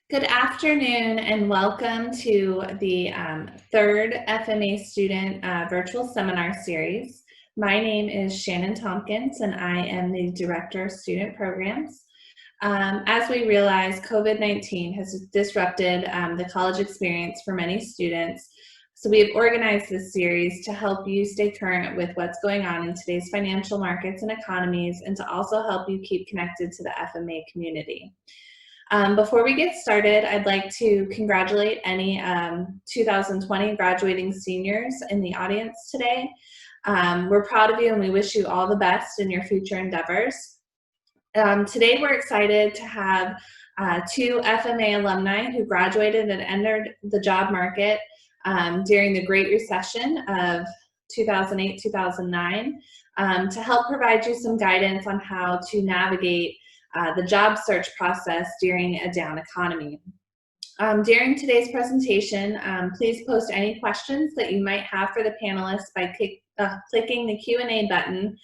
Good afternoon and welcome to the third FMA student virtual seminar series. My name is Shannon Tompkins and I am the Director of Student Programs. As we realize, COVID-19 has disrupted the college experience for many students. So we have organized this series to help you stay current with what's going on in today's financial markets and economies, and to also help you keep connected to the FMA community. Before we get started, I'd like to congratulate any 2020 graduating seniors in the audience today. We're proud of you and we wish you all the best in your future endeavors. Today we're excited to have two FMA alumni who graduated and entered the job market during the Great Recession of 2008-2009 to help provide you some guidance on how to navigate the job search process during a down economy. During today's presentation, please post any questions that you might have for the panelists by clicking the Q&A button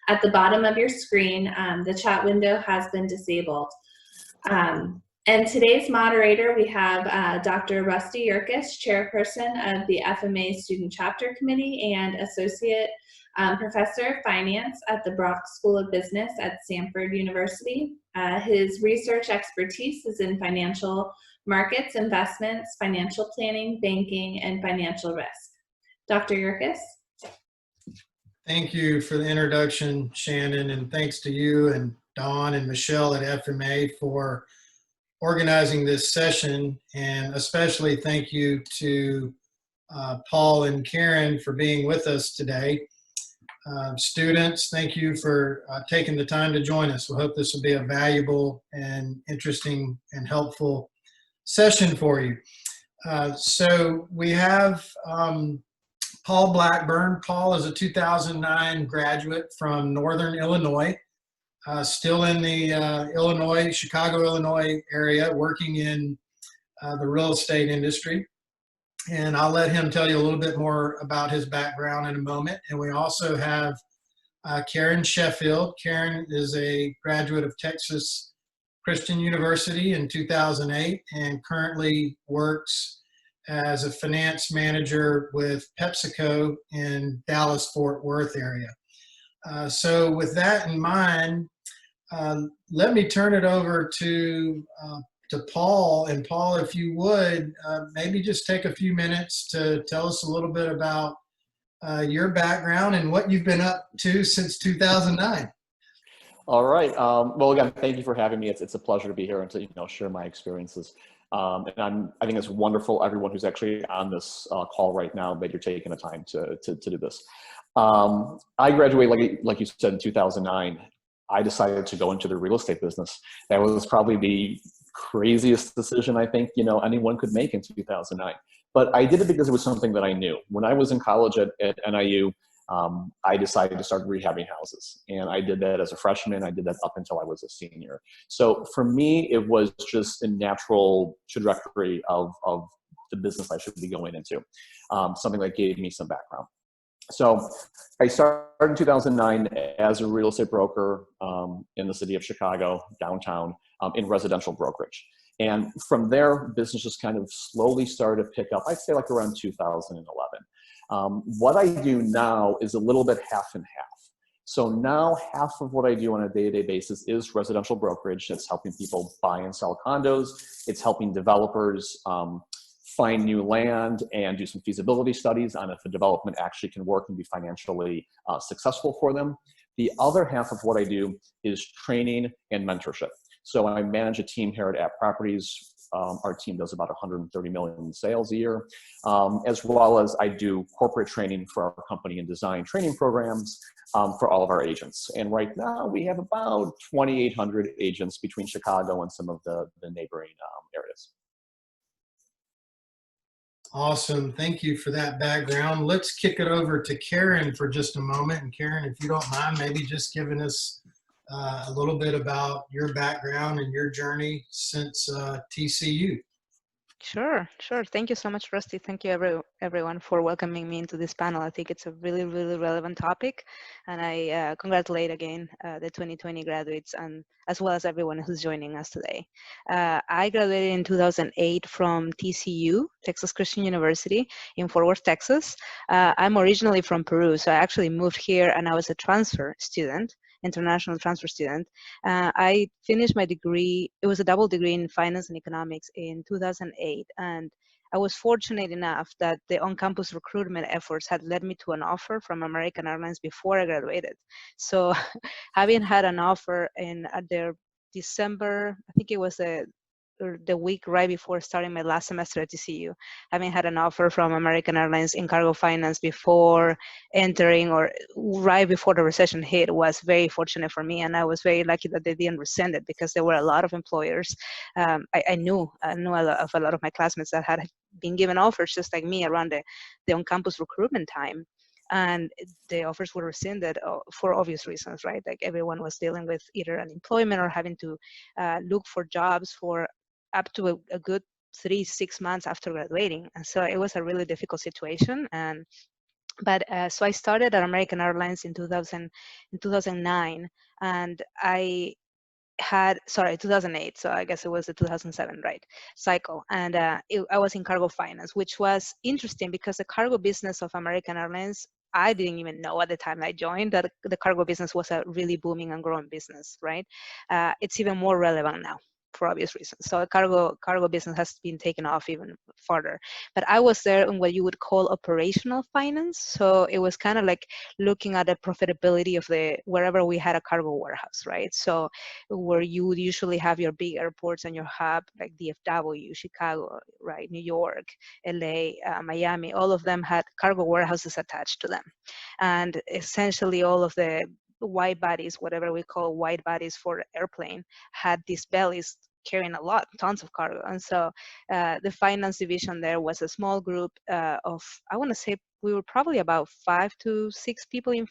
at the bottom of your screen. The chat window has been disabled. And today's moderator, we have Dr. Rusty Yerkes, chairperson of the FMA Student Chapter Committee and Associate Professor of Finance at the Brock School of Business at Stanford University. His research expertise is in financial markets, investments, financial planning, banking, and financial risk. Dr. Yerkes? Thank you for the introduction, Shannon, and thanks to you and Dawn and Michelle at FMA for organizing this session, and especially thank you to Paul and Karen for being with us today. Students, thank you for taking the time to join us. We hope this will be a valuable and interesting and helpful session for you. So we have Paul Blackburn. Paul is a 2009 graduate from Northern Illinois, still in the Chicago, Illinois area, working in the real estate industry. And I'll let him tell you a little bit more about his background in a moment. And we also have Karen Sheffield. Karen is a graduate of Texas Christian University in 2008 and currently works as a finance manager with PepsiCo in Dallas-Fort Worth area. So with that in mind, let me turn it over to Paul. And Paul, if you would, maybe just take a few minutes to tell us a little bit about your background and what you've been up to since 2009. All right. Well, again, thank you for having me. It's a pleasure to be here and to share my experiences. And I think it's wonderful, everyone who's actually on this call right now, that you're taking the time to do this. I graduated, like you said, in 2009. I decided to go into the real estate business. That was probably the craziest decision I think anyone could make in 2009. But I did it because it was something that I knew. When I was in college at NIU, I decided to start rehabbing houses. And I did that as a freshman. I did that up until I was a senior. So for me, it was just a natural trajectory of the business I should be going into, something that gave me some background. So I started in 2009 as a real estate broker in the city of Chicago, downtown, in residential brokerage. And from there, business just kind of slowly started to pick up, I'd say like around 2011. What I do now is a little bit half and half. So now half of what I do on a day-to-day basis is residential brokerage. That's helping people buy and sell condos. It's helping developers find new land and do some feasibility studies on if a development actually can work and be financially successful for them. The other half of what I do is training and mentorship. So I manage a team here at Properties. Our team does about 130 million in sales a year, as well as I do corporate training for our company and design training programs for all of our agents. And right now we have about 2,800 agents between Chicago and some of the neighboring areas. Awesome. Thank you for that background. Let's kick it over to Karen for just a moment. And Karen, if you don't mind, maybe just giving us a little bit about your background and your journey since TCU. Sure, sure. Thank you so much, Rusty. Thank you, everyone, for welcoming me into this panel. I think it's a really, really relevant topic, and I congratulate again the 2020 graduates and as well as everyone who's joining us today. I graduated in 2008 from TCU, Texas Christian University in Fort Worth, Texas. I'm originally from Peru, so I actually moved here and I was a transfer student, international transfer student. I finished my degree, it was a double degree in finance and economics in 2008. And I was fortunate enough that the on-campus recruitment efforts had led me to an offer from American Airlines before I graduated. So having had an offer at their December, I think it was the week right before starting my last semester at TCU, having had an offer from American Airlines in cargo finance before entering or right before the recession hit was very fortunate for me. And I was very lucky that they didn't rescind it because there were a lot of employers. I knew a lot of my classmates that had been given offers just like me around the on-campus recruitment time. And the offers were rescinded for obvious reasons, right? Like everyone was dealing with either unemployment or having to look for jobs for up to a good 3-6 months after graduating. And so it was a really difficult situation. But so I started at American Airlines in 2009, and I had 2008, so I guess it was the 2007 right cycle, and I was in cargo finance, which was interesting because the cargo business of American Airlines, I didn't even know at the time I joined that the cargo business was a really booming and growing business, right? It's even more relevant now for obvious reasons. So cargo business has been taken off even further. But I was there in what you would call operational finance. So it was kind of like looking at the profitability of wherever we had a cargo warehouse, right? So where you would usually have your big airports and your hub, like DFW, Chicago, right, New York, LA, Miami, all of them had cargo warehouses attached to them. And essentially all of the wide bodies, whatever we call wide bodies for airplane, had these bellies carrying tons of cargo. And so the finance division there was a small group of, I want to say we were probably about 5 to 6 people in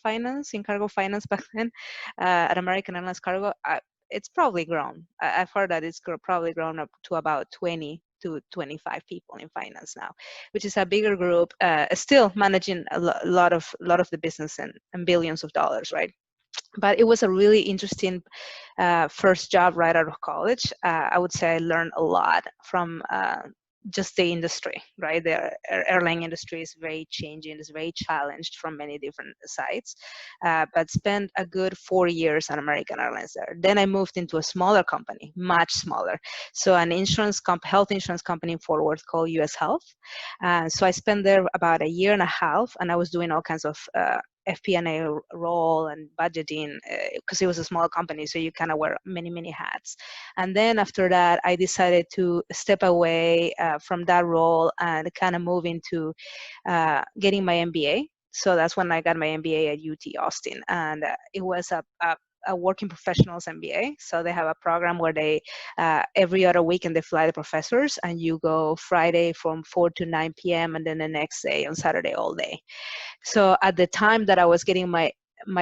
cargo finance back then at American Airlines Cargo. It's probably grown. I've heard that it's probably grown up to about 20 to 25 people in finance now, which is a bigger group, still managing a lot of the business and billions of dollars, right? But it was a really interesting first job right out of college. I would say I learned a lot from just the industry, right? The airline industry is very changing, it's very challenged from many different sides, but spent a good 4 years on American Airlines there. Then I moved into a smaller company, much smaller. So an health insurance company in Fort Worth called US Health. So I spent there about 1.5 years, and I was doing all kinds of FP&A role and budgeting because it was a small company, so you kind of wear many hats. And then after that, I decided to step away from that role and kind of move into getting my MBA. So that's when I got my MBA at UT Austin, and it was a working professionals MBA. So they have a program where they every other weekend they fly the professors, and you go Friday from 4 to 9 p.m. and then the next day on Saturday all day. So at the time that I was getting my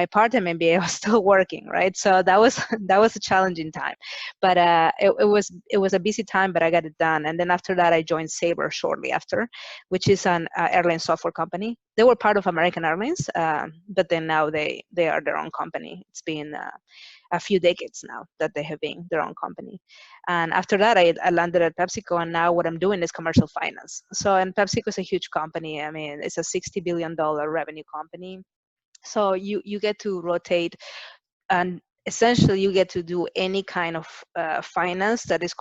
part-time MBA, I was still working, right? So that was a challenging time, but it was a busy time, but I got it done. And then after that, I joined Sabre shortly after, which is an airline software company. They were part of American Airlines, but then now they are their own company. It's been a few decades now that they have been their own company. And after that, I landed at PepsiCo, and now what I'm doing is commercial finance. So, and PepsiCo is a huge company. I mean, it's a $60 billion revenue company. So you get to rotate, and essentially you get to do any kind of finance that is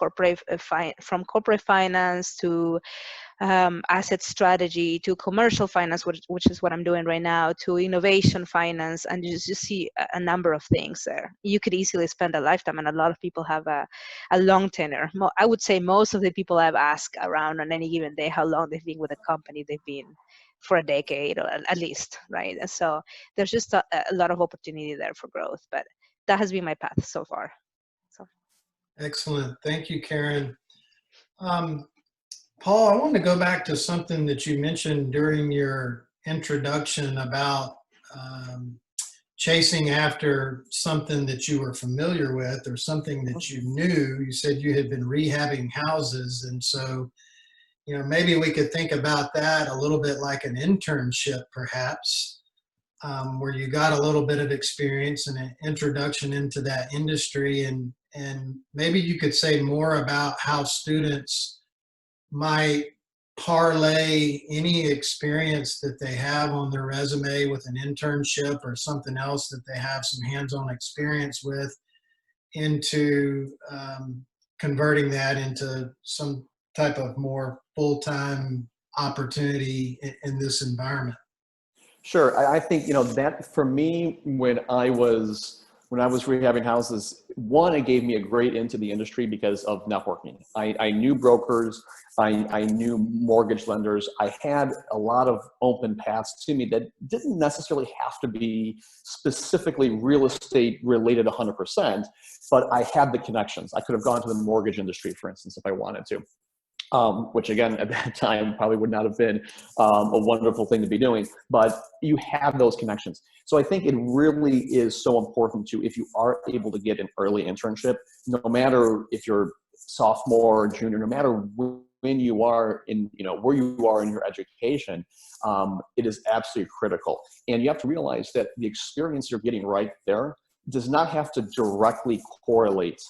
from corporate finance to asset strategy to commercial finance, which is what I'm doing right now, to innovation finance, and you just see a number of things there. You could easily spend a lifetime, and a lot of people have a long tenure. I would say most of the people I've asked around on any given day how long they've been with a company, they've been for a decade or at least, right? And so there's just a lot of opportunity there for growth, but that has been my path so far. So. Excellent. Thank you, Karen. Paul, I want to go back to something that you mentioned during your introduction about chasing after something that you were familiar with or something that you knew. You said you had been rehabbing houses, and so maybe we could think about that a little bit like an internship, perhaps, where you got a little bit of experience and an introduction into that industry, and maybe you could say more about how students might parlay any experience that they have on their resume with an internship or something else that they have some hands-on experience with into converting that into some type of more full-time opportunity in this environment. Sure. I think, that for me, when I was rehabbing houses, one, it gave me a great into the industry because of networking. I knew brokers, I knew mortgage lenders. I had a lot of open paths to me that didn't necessarily have to be specifically real estate related 100%, but I had the connections. I could have gone to the mortgage industry, for instance, if I wanted to. Which again, at that time probably would not have been a wonderful thing to be doing, but you have those connections. So I think it really is so important if you are able to get an early internship, no matter if you're sophomore or junior, no matter when you are in, where you are in your education, it is absolutely critical. And you have to realize that the experience you're getting right there does not have to directly correlate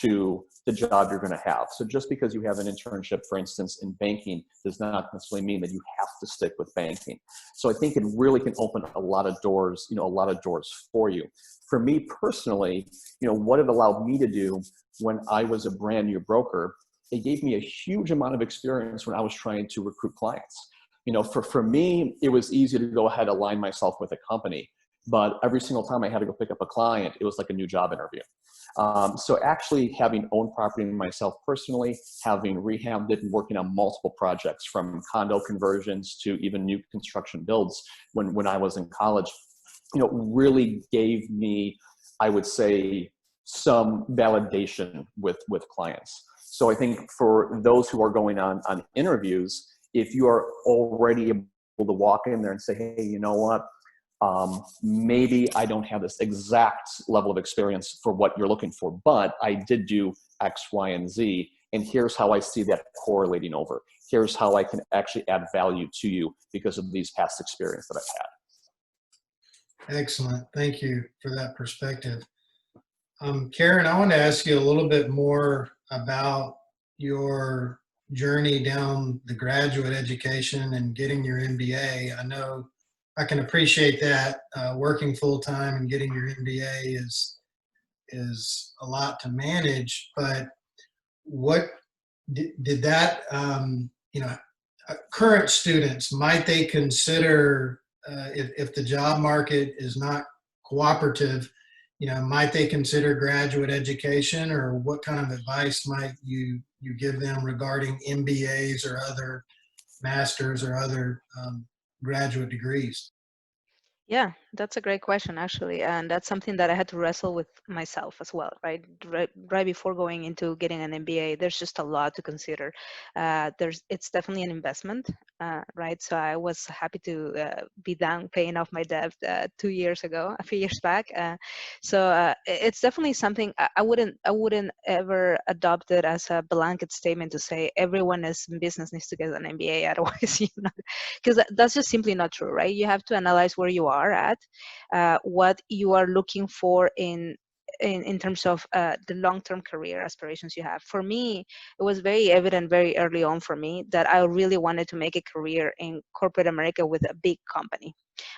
to the job you're going to have. So just because you have an internship, for instance, in banking, does not necessarily mean that you have to stick with banking. So I think it really can open a lot of doors, for you. For me personally, what it allowed me to do when I was a brand new broker, it gave me a huge amount of experience when I was trying to recruit clients. For me, it was easy to go ahead and align myself with a company, but every single time I had to go pick up a client, it was like a new job interview. So actually having owned property myself personally, having rehabbed it and working on multiple projects from condo conversions to even new construction builds when I was in college, really gave me, I would say, some validation with clients. So I think for those who are going on interviews, if you are already able to walk in there and say, hey, you know what? Maybe I don't have this exact level of experience for what you're looking for, but I did do X, Y, and Z, and here's how I see that correlating over. Here's how I can actually add value to you because of these past experience that I've had. Excellent. Thank you for that perspective. Karen, I want to ask you a little bit more about your journey down the graduate education and getting your MBA. I know I can appreciate that. Working full time and getting your MBA is a lot to manage. But what did that? Current students, might they consider if the job market is not cooperative? Might they consider graduate education, or what kind of advice might you give them regarding MBAs or other masters or other graduate degrees? Yeah, that's a great question, actually. And that's something that I had to wrestle with myself as well, right? Right before going into getting an MBA, there's just a lot to consider. It's definitely an investment, right? So I was happy to be done paying off my debt 2 years ago, a few years back. So it's definitely something I wouldn't ever adopt it as a blanket statement to say everyone is in business needs to get an MBA, otherwise, because that's just simply not true, right? You have to analyze where you are at, what you are looking for in terms of the long-term career aspirations you have. For me, it was very evident very early on for me that I really wanted to make a career in corporate America with a big company.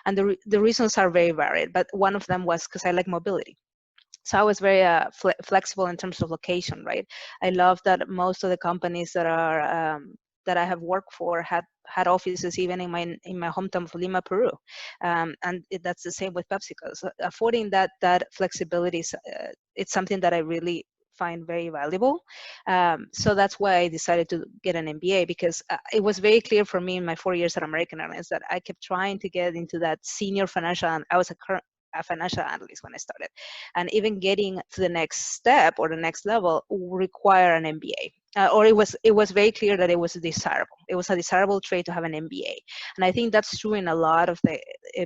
And the reasons are very varied, but one of them was because I like mobility. So I was very flexible in terms of location, right? I love that most of the companies that I have worked for had offices even in my hometown of Lima, Peru, and that's the same with PepsiCo. So affording that flexibility is it's something that I really find very valuable. So that's why I decided to get an MBA, because it was very clear for me in my 4 years at American Airlines that I kept trying to get into that senior financial, and I was a financial analyst when I started, and even getting to the next step or the next level require an MBA. Or it was very clear that it was desirable. It was a desirable trait to have an MBA, and I think that's true in a lot of the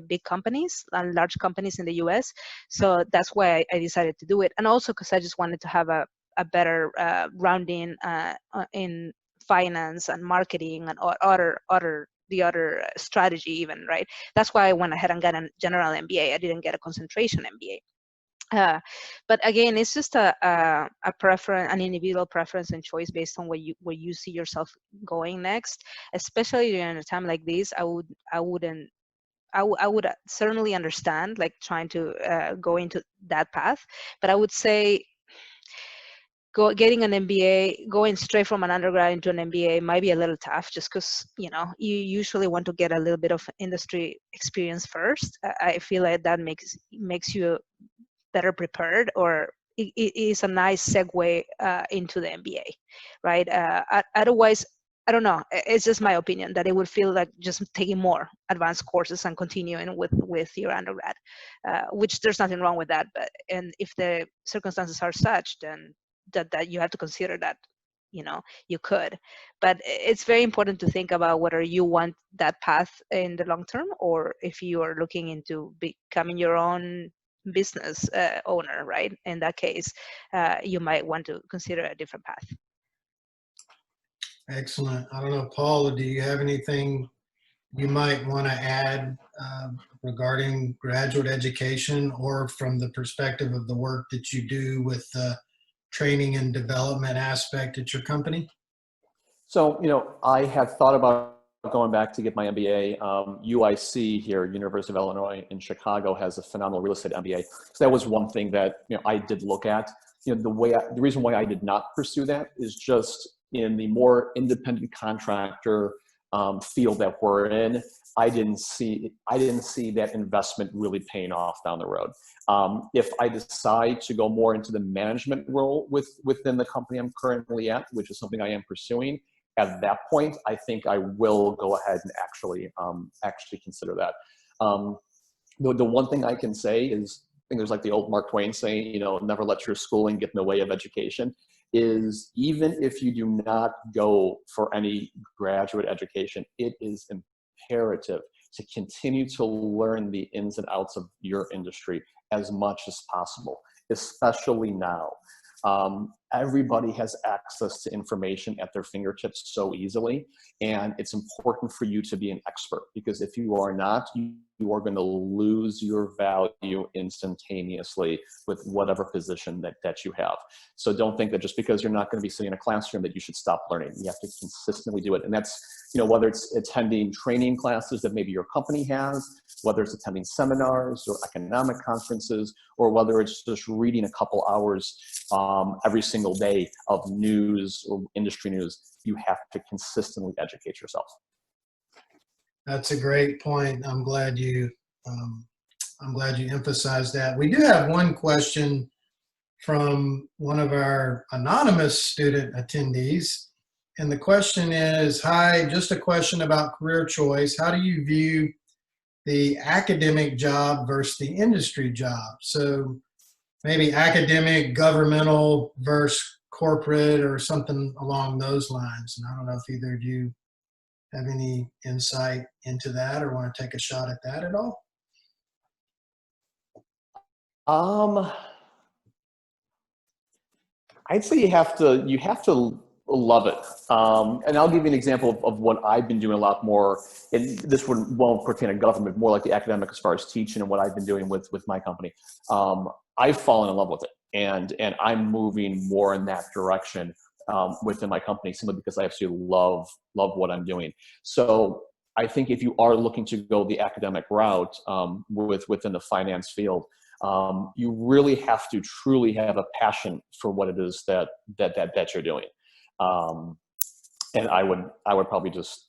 big companies and large companies in the U.S. So that's why I decided to do it, and also because I just wanted to have a better rounding in finance and marketing and the other strategy even, right? That's why I went ahead and got a general MBA. I didn't get a concentration MBA. But again, it's just a preference, an individual preference and choice based on where you see yourself going next. Especially during a time like this, I would certainly understand like trying to go into that path, but I would say getting an MBA, going straight from an undergrad into an MBA might be a little tough, just because you usually want to get a little bit of industry experience first. I feel like that makes you better prepared, or it is a nice segue into the MBA, right? Otherwise, I don't know. It's just my opinion that it would feel like just taking more advanced courses and continuing with your undergrad, which there's nothing wrong with that. But and if the circumstances are such, then that you have to consider that you could. But it's very important to think about whether you want that path in the long term, or if you are looking into becoming your own business owner, right? In that case, you might want to consider a different path. Excellent. I don't know, Paula, do you have anything you might want to add regarding graduate education, or from the perspective of the work that you do with the training and development aspect at your company? So, I have thought about going back to get my MBA. UIC here, University of Illinois in Chicago, has a phenomenal real estate MBA. So that was one thing that I did look at. The reason why I did not pursue that is just in the more independent contractor field that we're in. I didn't see that investment really paying off down the road. If I decide to go more into the management role within the company I'm currently at, which is something I am pursuing, at that point, I think I will go ahead and actually consider that. The one thing I can say is, I think there's like the old Mark Twain saying, never let your schooling get in the way of education. Is even if you do not go for any graduate education, it is imperative to continue to learn the ins and outs of your industry as much as possible, especially now. Everybody has access to information at their fingertips so easily, and it's important for you to be an expert, because if you are not, you are going to lose your value instantaneously with whatever position that you have. So don't think that just because you're not going to be sitting in a classroom that you should stop learning. You have to consistently do it. And that's, whether it's attending training classes that maybe your company has, whether it's attending seminars or economic conferences, or whether it's just reading a couple hours every single day of news or industry news, you have to consistently educate yourself. That's a great point. I'm glad you emphasized that. We do have one question from one of our anonymous student attendees. And the question is, hi, just a question about career choice. How do you view the academic job versus the industry job? So maybe academic, governmental versus corporate, or something along those lines. And I don't know if either of you have any insight into that or want to take a shot at that at all? I'd say you have to love it. And I'll give you an example of what I've been doing a lot more. And this won't pertain to government, more like the academic as far as teaching and what I've been doing with my company. I've fallen in love with it, and I'm moving more in that direction within my company, simply because I absolutely love what I'm doing. So I think if you are looking to go the academic route within the finance field, you really have to truly have a passion for what it is that you're doing. And I would probably just,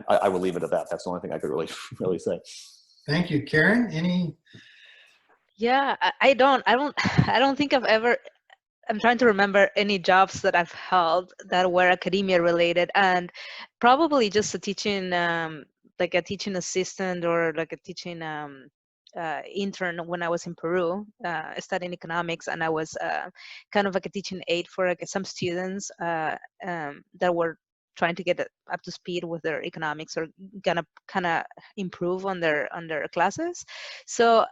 I would leave it at that. That's the only thing I could really say. Thank you. Karen, any? Yeah, I don't think I'm trying to remember any jobs that I've held that were academia related, and probably just a teaching, like a teaching assistant or like a teaching intern when I was in Peru, studying economics, and I was kind of like a teaching aide for like some students that were trying to get up to speed with their economics, or gonna kind of improve on their classes. So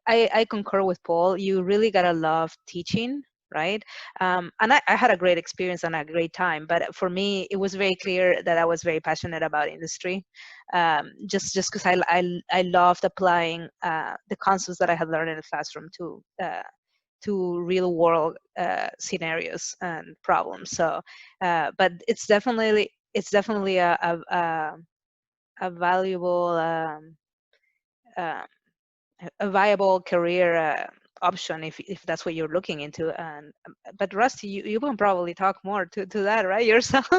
I concur with Paul. You really gotta love teaching right? And I had a great experience and a great time, but for me, it was very clear that I was very passionate about industry, just because I loved applying the concepts that I had learned in the classroom to real world scenarios and problems. So, but it's definitely a valuable uh, a viable career option if that's what you're looking into. And but Rusty, you can probably talk more to that, right, yourself?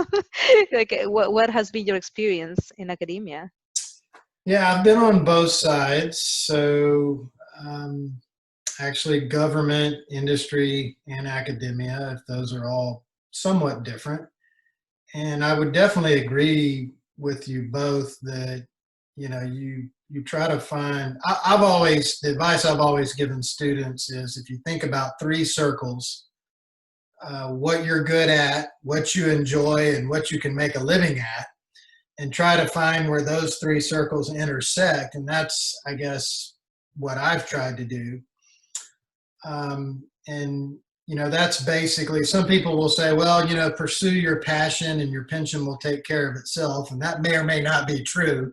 Like what has been your experience in academia? Yeah, I've been on both sides. So actually government, industry, and academia, if those are all somewhat different. And I would definitely agree with you both that, you try to find, the advice I've always given students is if you think about three circles, what you're good at, what you enjoy, and what you can make a living at, and try to find where those three circles intersect. And that's, I guess, what I've tried to do. And that's basically, some people will say, well, pursue your passion and your pension will take care of itself. And that may or may not be true,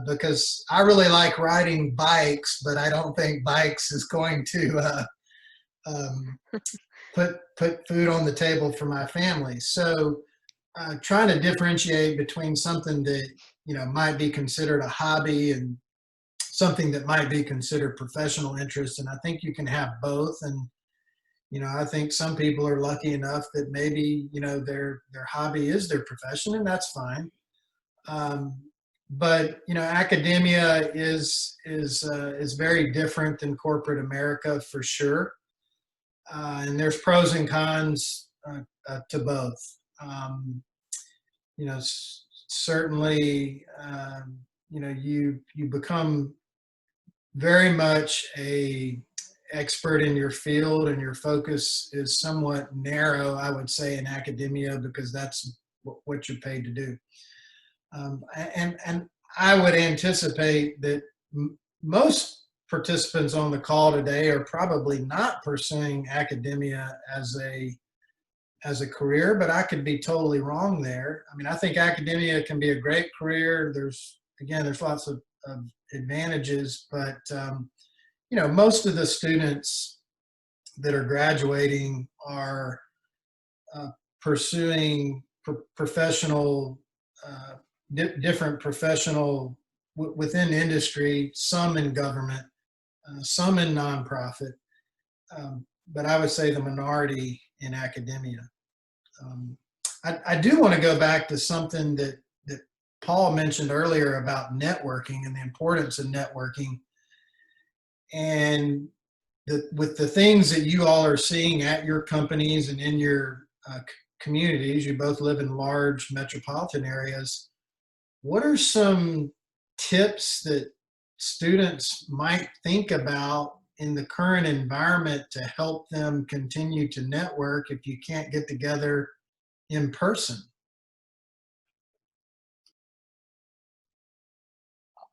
because I really like riding bikes, but I don't think bikes is going to put food on the table for my family. So trying to differentiate between something that, might be considered a hobby and something that might be considered professional interest. And I think you can have both. And, I think some people are lucky enough that maybe, their hobby is their profession, and that's fine. But, academia is very different than corporate America for sure. And there's pros and cons to both. Certainly, you become very much a expert in your field, and your focus is somewhat narrow, I would say, in academia, because that's what you're paid to do. And I would anticipate that most participants on the call today are probably not pursuing academia as a career, but I could be totally wrong there. I mean, I think academia can be a great career. There's lots of advantages, but most of the students that are graduating are pursuing professional, different professional within industry, some in government, some in nonprofit, but I would say the minority in academia. I do want to go back to something that Paul mentioned earlier about networking and the importance of networking. And with the things that you all are seeing at your companies and in your communities, you both live in large metropolitan areas, what are some tips that students might think about in the current environment to help them continue to network if you can't get together in person?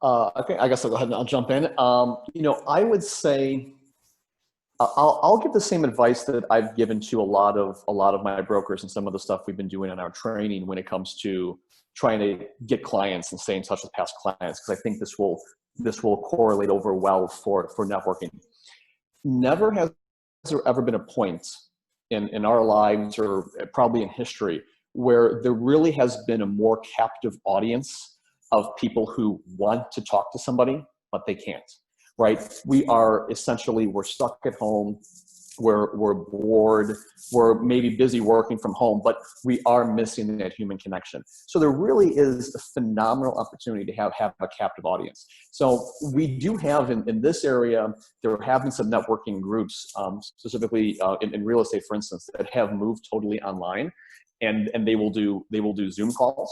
Okay, I guess I'll go ahead and I'll jump in. I would say I'll give the same advice that I've given to a lot of my brokers and some of the stuff we've been doing in our training when it comes to trying to get clients and stay in touch with past clients, because I think this will correlate over well for networking. Never has there ever been a point in our lives, or probably in history, where there really has been a more captive audience of people who want to talk to somebody, but they can't, right? We're stuck at home, we're bored, we're maybe busy working from home, but we are missing that human connection. So there really is a phenomenal opportunity to have a captive audience. So we do have in this area, there have been some networking groups, specifically in real estate, for instance, that have moved totally online, and they will do Zoom calls.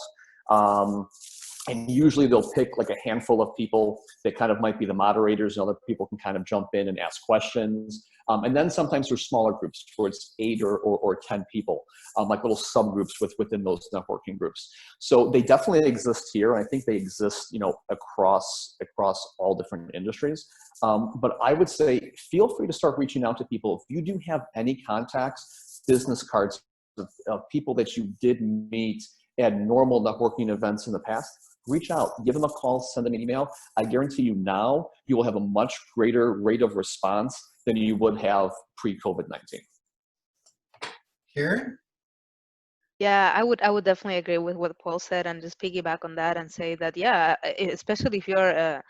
And usually they'll pick like a handful of people that kind of might be the moderators, and other people can kind of jump in and ask questions. And then sometimes there's smaller groups where it's 8 or 10 people, like little subgroups within those networking groups. So they definitely exist here. And I think they exist, across all different industries. But I would say, feel free to start reaching out to people. If you do have any contacts, business cards of people that you did meet at normal networking events in the past, reach out, give them a call, send them an email. I guarantee you now, you will have a much greater rate of response than you would have pre-COVID-19. Karen? Yeah, I would definitely agree with what Paul said and just piggyback on that and say that, yeah, especially if you're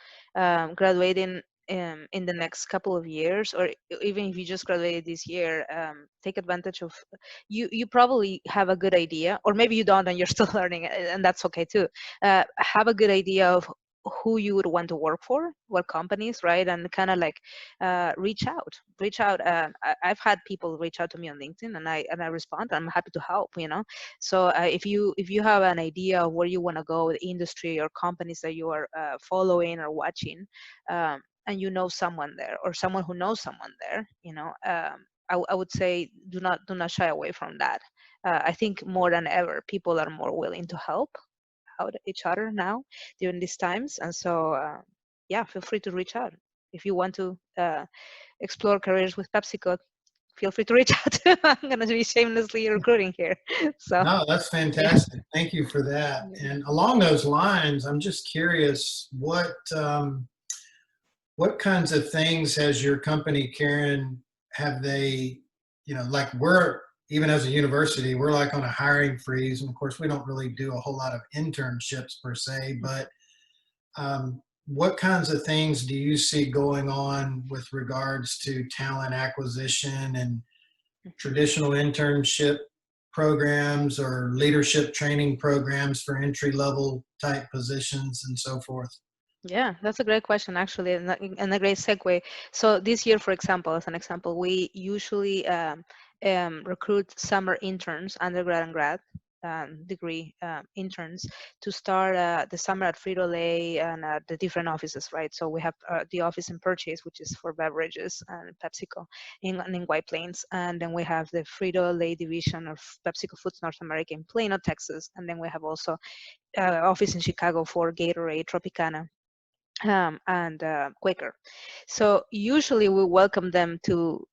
graduating in the next couple of years, or even if you just graduated this year, take advantage of, you probably have a good idea, or maybe you don't and you're still learning, and that's okay too. Have a good idea of who you would want to work for, what companies, right? And kind of like reach out. I've had people reach out to me on LinkedIn, and I respond. I'm happy to help, So if you have an idea of where you want to go with industry or companies that you are following or watching, and you know someone there or someone who knows someone there, I would say do not shy away from that. I think more than ever, people are more willing to help out each other now during these times, and so yeah, feel free to reach out if you want to explore careers with PepsiCo. Feel free to reach out. I'm going to be shamelessly recruiting here. So No, that's fantastic. Thank you for that. And along those lines, I'm just curious, what kinds of things has your company, Karen, have they, like even as a university, we're like on a hiring freeze. And of course, we don't really do a whole lot of internships per se, but what kinds of things do you see going on with regards to talent acquisition and traditional internship programs or leadership training programs for entry-level type positions and so forth? yeah, that's a great question, actually, and a great segue. So this year, for example, as an example, we usually recruit summer interns, undergrad and grad degree interns, to start the summer at Frito-Lay and at the different offices, right? So we have the office in Purchase, which is for beverages, and PepsiCo in White Plains. And then we have the Frito-Lay division of PepsiCo Foods North America in Plano, Texas. And then we have also office in Chicago for Gatorade, Tropicana, and Quaker. So usually we welcome them to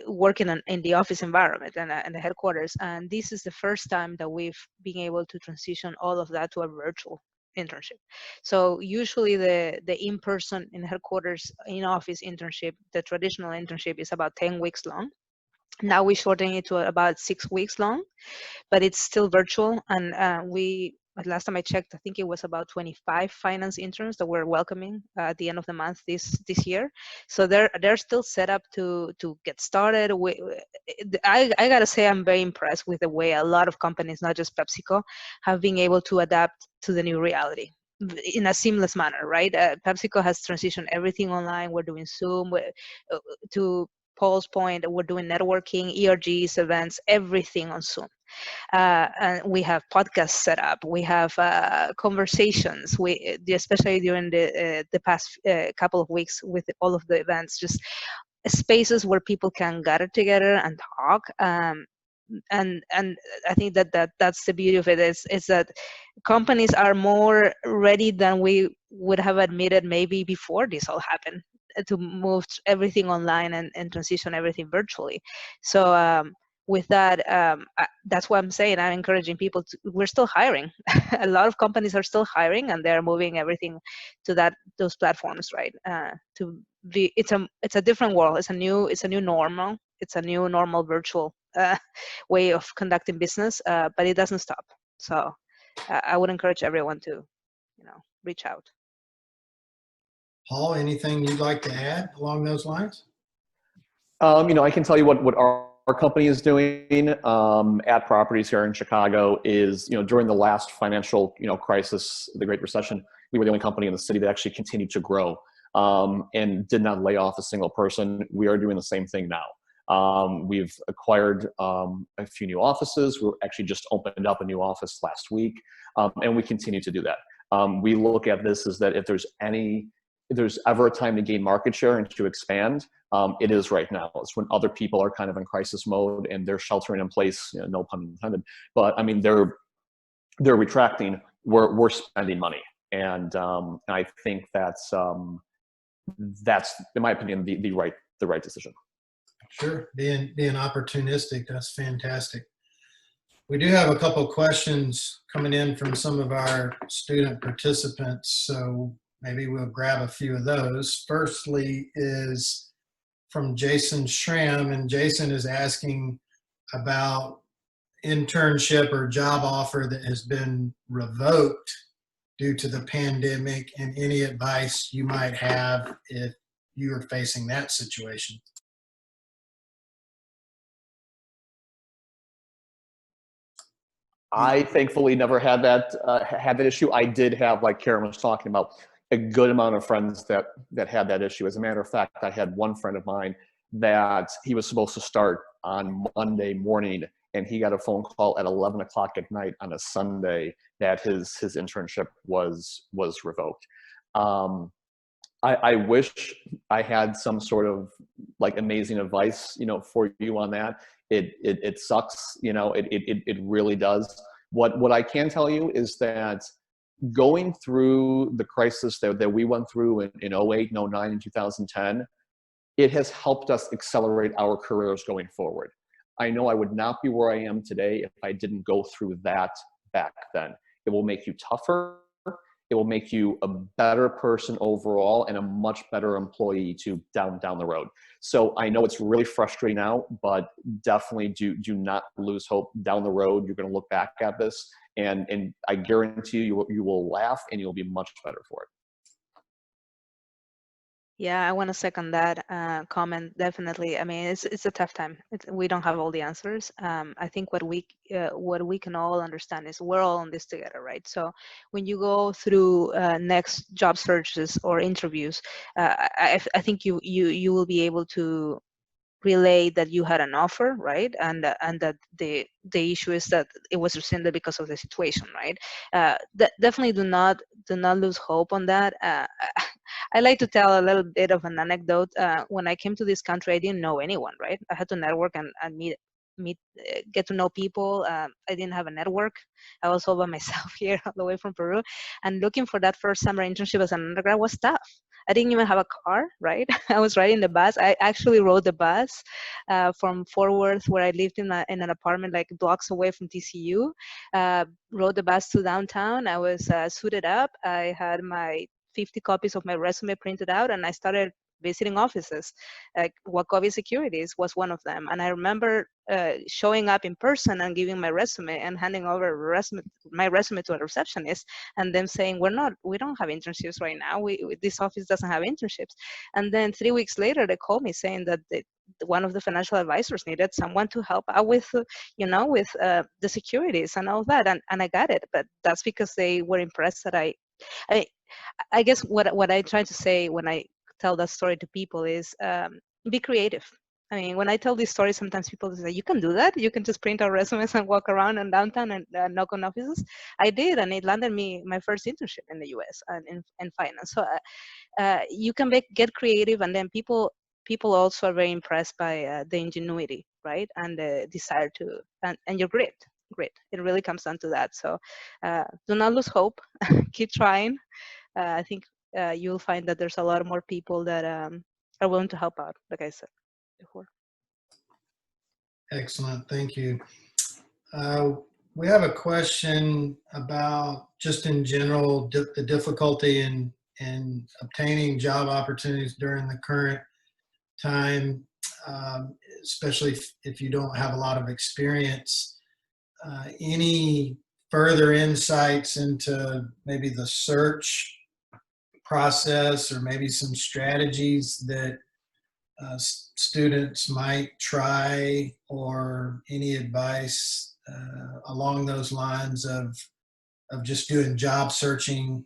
work in the office environment and the headquarters. And this is the first time that we've been able to transition all of that to a virtual internship. So usually the in-person in headquarters in office internship, the traditional internship, is about 10 weeks long. Now we're shortening it to about 6 weeks long, but it's still virtual. And last time I checked, I think it was about 25 finance interns that we're welcoming at the end of the month this year. So they're still set up to get started. I gotta say, I'm very impressed with the way a lot of companies, not just PepsiCo, have been able to adapt to the new reality in a seamless manner, right? PepsiCo has transitioned everything online. We're doing Zoom. To Paul's point, we're doing networking, ERGs, events, everything on Zoom. And we have podcasts set up. We have conversations. Especially during the past couple of weeks with all of the events, just spaces where people can gather together and talk. And I think that's the beauty of it is that companies are more ready than we would have admitted maybe before this all happened, to move everything online and transition everything virtually. So with that, that's what I'm saying. I'm encouraging people we're still hiring. A lot of companies are still hiring, and they're moving everything to those platforms, right? It's a different world. It's a new normal. It's a new normal virtual way of conducting business, but it doesn't stop. So I would encourage everyone to, reach out. Paul, anything you'd like to add along those lines? I can tell you what our company is doing at Properties here in Chicago is, during the last financial, crisis, the Great Recession, we were the only company in the city that actually continued to grow and did not lay off a single person. We are doing the same thing now. We've acquired a few new offices. We actually just opened up a new office last week, and we continue to do that. We look at this as that if there's any there's ever a time to gain market share and to expand, it is right now. It's when other people are kind of in crisis mode and they're sheltering in place, you know, no pun intended, but I mean, they're retracting, we're spending money. And I think that's, in my opinion, the right decision. Sure, being opportunistic, that's fantastic. We do have a couple of questions coming in from some of our student participants, so maybe we'll grab a few of those. Firstly is from Jason Schramm, and Jason is asking about internship or job offer that has been revoked due to the pandemic, and any advice you might have if you are facing that situation. I thankfully never had that issue. I did have, like Karen was talking about, a good amount of friends that had that issue. As a matter of fact, I had one friend of mine that he was supposed to start on Monday morning, and he got a phone call at 11 o'clock at night on a Sunday that his internship was revoked. I wish I had some sort of like amazing advice, you know, for you on that. It sucks, you know, it really does. What I can tell you is that going through the crisis that we went through in 08, 09, and 2010, it has helped us accelerate our careers going forward. I know I would not be where I am today if I didn't go through that back then. It will make you tougher. It will make you a better person overall and a much better employee to down the road. So I know it's really frustrating now, but definitely do not lose hope. Down the road, you're going to look back at this, and I guarantee you will laugh and you'll be much better for it. Yeah, I want to second that comment. Definitely. I mean, it's a tough time. We don't have all the answers. I think what we can all understand is we're all in this together, right? So when you go through next job searches or interviews, I think you will be able to relay that you had an offer, right? And that the issue is that it was rescinded because of the situation, right? Definitely do not lose hope on that. I like to tell a little bit of an anecdote. When I came to this country, I didn't know anyone, right? I had to network and get to know people. I didn't have a network. I was all by myself here, all the way from Peru. And looking for that first summer internship as an undergrad was tough. I didn't even have a car, right? I was riding the bus. I actually rode the bus from Fort Worth, where I lived in an apartment like blocks away from TCU. Rode the bus to downtown. I was suited up. I had my 50 copies of my resume printed out, and I started visiting offices. Like Wachovia Securities was one of them. And I remember showing up in person and giving my resume and handing over my resume to a receptionist, and them saying, we don't have internships right now. This office doesn't have internships. And then 3 weeks later, they called me saying that one of the financial advisors needed someone to help out with, with the securities and all that. And I got it. But that's because they were impressed that I guess what I try to say when I tell that story to people is be creative. I mean, when I tell these stories, sometimes people say, you can do that? You can just print out resumes and walk around in downtown and knock on offices? I did, and it landed me my first internship in the US and in finance. So you can get creative, and then people also are very impressed by the ingenuity, right? And the desire to, and your grit. It really comes down to that. So do not lose hope. Keep trying. I think you'll find that there's a lot more people that are willing to help out, like I said before. Excellent, thank you. We have a question about just in general the difficulty in obtaining job opportunities during the current time, especially if you don't have a lot of experience. Any further insights into maybe the search process, or maybe some strategies that students might try, or any advice along those lines of just doing job searching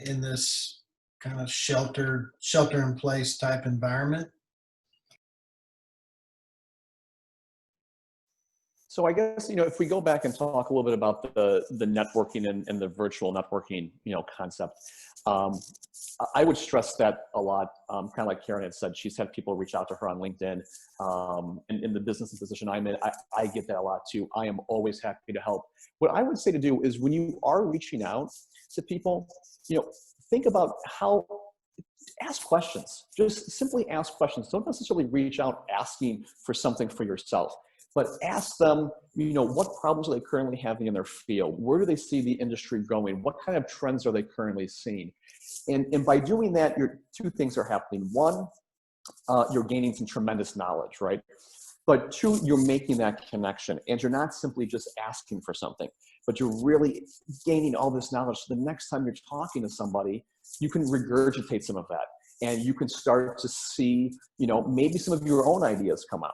in this kind of shelter in place type environment? So I guess, if we go back and talk a little bit about the networking and the virtual networking, concept, Um, I would stress that a lot, kind of like Karen had said. She's had people reach out to her on LinkedIn. And in the business and position I'm in, I get that a lot too. I am always happy to help. What I would say to do is when you are reaching out to people, think about ask questions. Just simply ask questions. Don't necessarily reach out asking for something for yourself, but ask them, what problems are they currently having in their field? Where do they see the industry going? What kind of trends are they currently seeing? And by doing that, two things are happening. One, you're gaining some tremendous knowledge, right? But two, you're making that connection, and you're not simply just asking for something, but you're really gaining all this knowledge. So the next time you're talking to somebody, you can regurgitate some of that, and you can start to see, maybe some of your own ideas come out.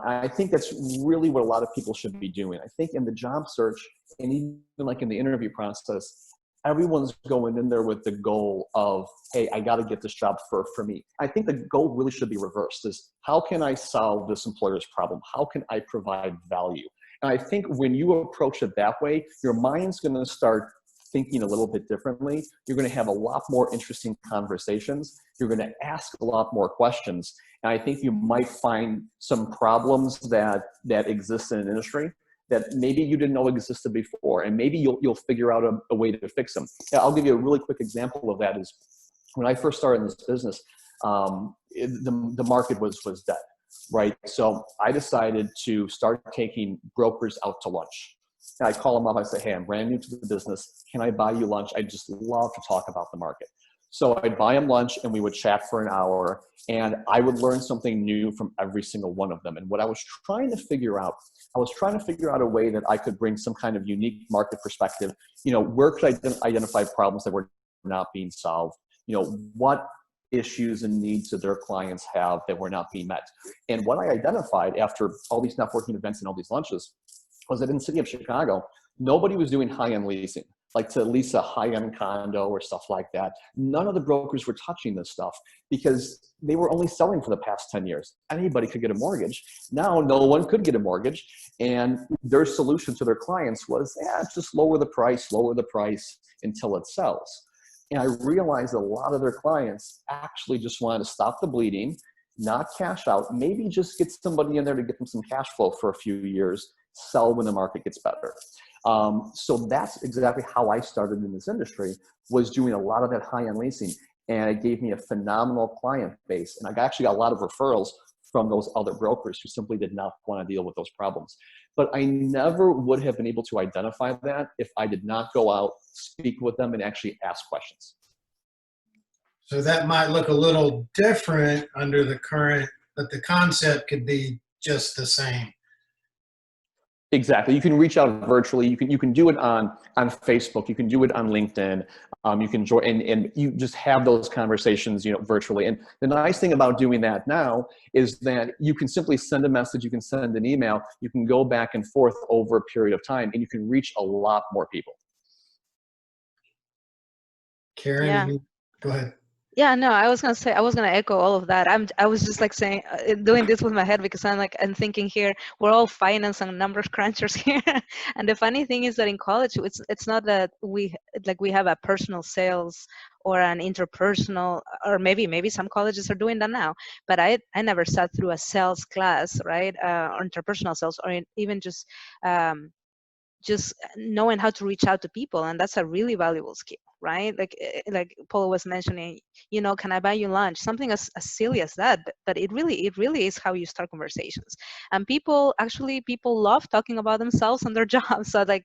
I think that's really what a lot of people should be doing. I think in the job search, and even like in the interview process, everyone's going in there with the goal of, hey, I got to get this job for me. I think the goal really should be reversed, is how can I solve this employer's problem? How can I provide value? And I think when you approach it that way, your mind's going to start thinking a little bit differently. You're going to have a lot more interesting conversations. You're going to ask a lot more questions. And I think you might find some problems that exist in an industry that maybe you didn't know existed before, and maybe you'll figure out a way to fix them. I'll give you a really quick example of that. Is when I first started in this business, the market was dead, right? So I decided to start taking brokers out to lunch. And I call them up, I say, hey, I'm brand new to the business. Can I buy you lunch? I just love to talk about the market. So I'd buy them lunch and we would chat for an hour, and I would learn something new from every single one of them. And what I was trying to figure out, a way that I could bring some kind of unique market perspective. Where could I identify problems that were not being solved? What issues and needs did their clients have that were not being met? And what I identified after all these networking events and all these lunches was that in the city of Chicago, nobody was doing high-end leasing, like to lease a high-end condo or stuff like that. None of the brokers were touching this stuff because they were only selling for the past 10 years. Anybody could get a mortgage. Now no one could get a mortgage. And their solution to their clients was, just lower the price until it sells. And I realized a lot of their clients actually just wanted to stop the bleeding, not cash out, maybe just get somebody in there to get them some cash flow for a few years, sell when the market gets better. So that's exactly how I started in this industry, was doing a lot of that high-end leasing. And it gave me a phenomenal client base. And I actually got a lot of referrals from those other brokers who simply did not want to deal with those problems. But I never would have been able to identify that if I did not go out, speak with them, and actually ask questions. So that might look a little different under the current, but the concept could be just the same. Exactly. You can reach out virtually. You can do it on Facebook. You can do it on LinkedIn. You can join and you just have those conversations, virtually. And the nice thing about doing that now is that you can simply send a message. You can send an email. You can go back and forth over a period of time, and you can reach a lot more people. Karen, Yeah. go ahead. Yeah, no, I was gonna echo all of that. I was just like saying, doing this with my head because I'm thinking here, we're all finance and numbers crunchers here. And the funny thing is that in college, it's not that we have a personal sales or an interpersonal, or maybe some colleges are doing that now, but I never sat through a sales class, right? Or interpersonal sales, or even just knowing how to reach out to people. And that's a really valuable skill, right? Like Paul was mentioning, can I buy you lunch? Something as silly as that, but it really is how you start conversations. And people love talking about themselves and their jobs. So that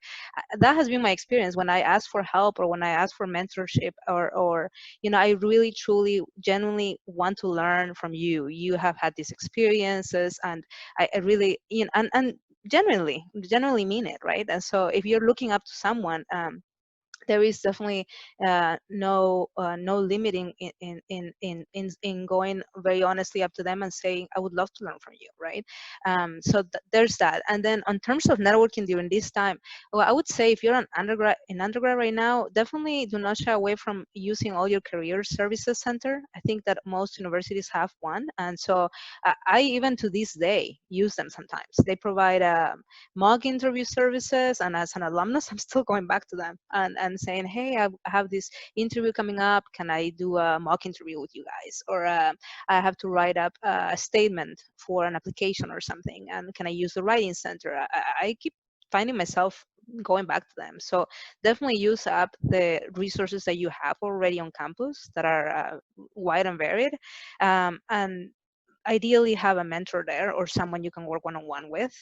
has been my experience when I ask for help or when I ask for mentorship, or I really truly genuinely want to learn from you. You have had these experiences, and I really, and genuinely mean it, right? And so if you're looking up to someone, there is definitely no limiting in going very honestly up to them and saying, I would love to learn from you, right? So there's that. And then in terms of networking during this time, well, I would say if you're an undergrad right now, definitely do not shy away from using all your career services center. I think that most universities have one, and so I even to this day use them sometimes. They provide mock interview services, and as an alumnus, I'm still going back to them, and and saying, hey, I have this interview coming up. Can I do a mock interview with you guys? Or I have to write up a statement for an application or something. And can I use the writing center? I keep finding myself going back to them. So definitely use up the resources that you have already on campus that are wide and varied. And ideally have a mentor there or someone you can work one-on-one with.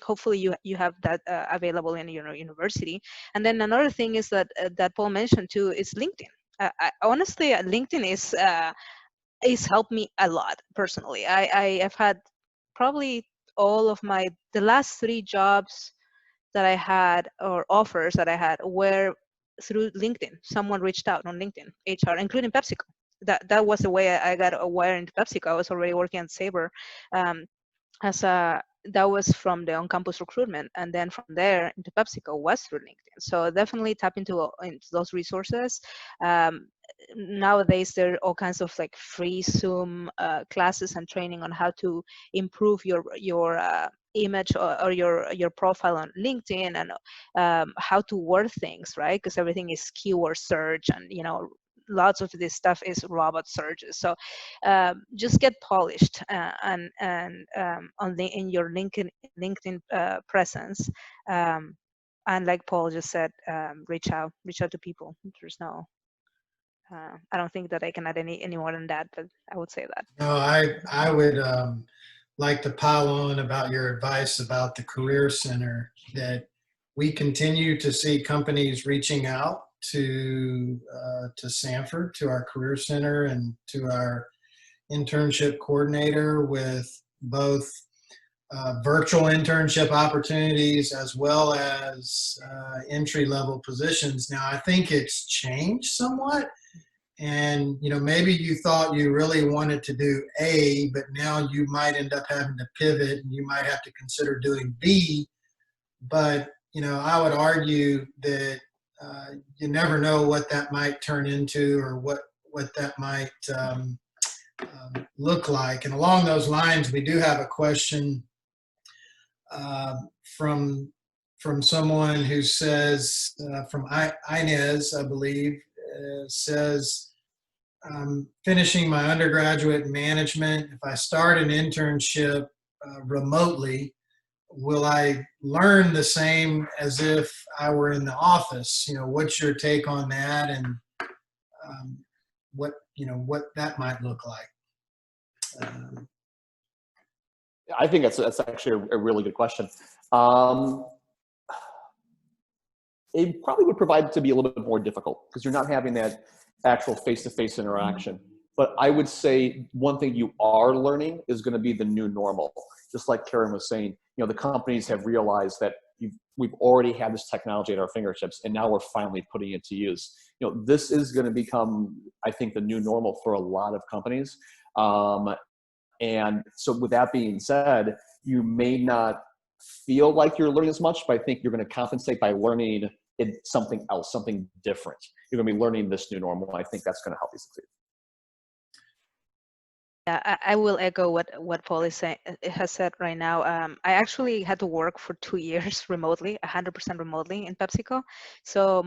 Hopefully you have that available in your university. And then another thing is that Paul mentioned too is LinkedIn. Honestly, LinkedIn is helped me a lot personally. I have had probably all of the last 3 jobs that I had or offers that I had were through LinkedIn. Someone reached out on LinkedIn, HR, including PepsiCo. That was the way I got a wire into PepsiCo. I was already working at Sabre that was from the on-campus recruitment, and then from there into PepsiCo was through LinkedIn. So definitely tap into those resources. Nowadays there are all kinds of like free Zoom classes and training on how to improve your image or your profile on LinkedIn, and how to word things, right? Because everything is keyword search, and lots of this stuff is robot searches. So just get polished in your LinkedIn presence. And like Paul just said, reach out to people. There's no I don't think that I can add any more than that, but I would say that. No, I would like to pile on about your advice about the Career Center, that we continue to see companies reaching out to Sanford, to our Career Center, and to our internship coordinator with both virtual internship opportunities as well as entry-level positions. Now, I think it's changed somewhat. And maybe you thought you really wanted to do A, but now you might end up having to pivot, and you might have to consider doing B. But I would argue that you never know what that might turn into, or what that might look like. And along those lines, we do have a question from someone who says, from Inez, I believe, says, finishing my undergraduate in management. If I start an internship remotely, will I learn the same as if I were in the office? What's your take on that, and what that might look like? I think that's actually a really good question. It probably would provide to be a little bit more difficult because you're not having that actual face-to-face interaction. But I would say one thing you are learning is going to be the new normal. Just like Karen was saying, the companies have realized that we've already had this technology at our fingertips, and now we're finally putting it to use. This is going to become, I think, the new normal for a lot of companies. And so with that being said, you may not feel like you're learning as much, but I think you're going to compensate by learning something else, something different. You're going to be learning this new normal. And I think that's going to help you succeed. Yeah, I will echo what Paul has said right now. I actually had to work for 2 years remotely, 100% remotely in PepsiCo. So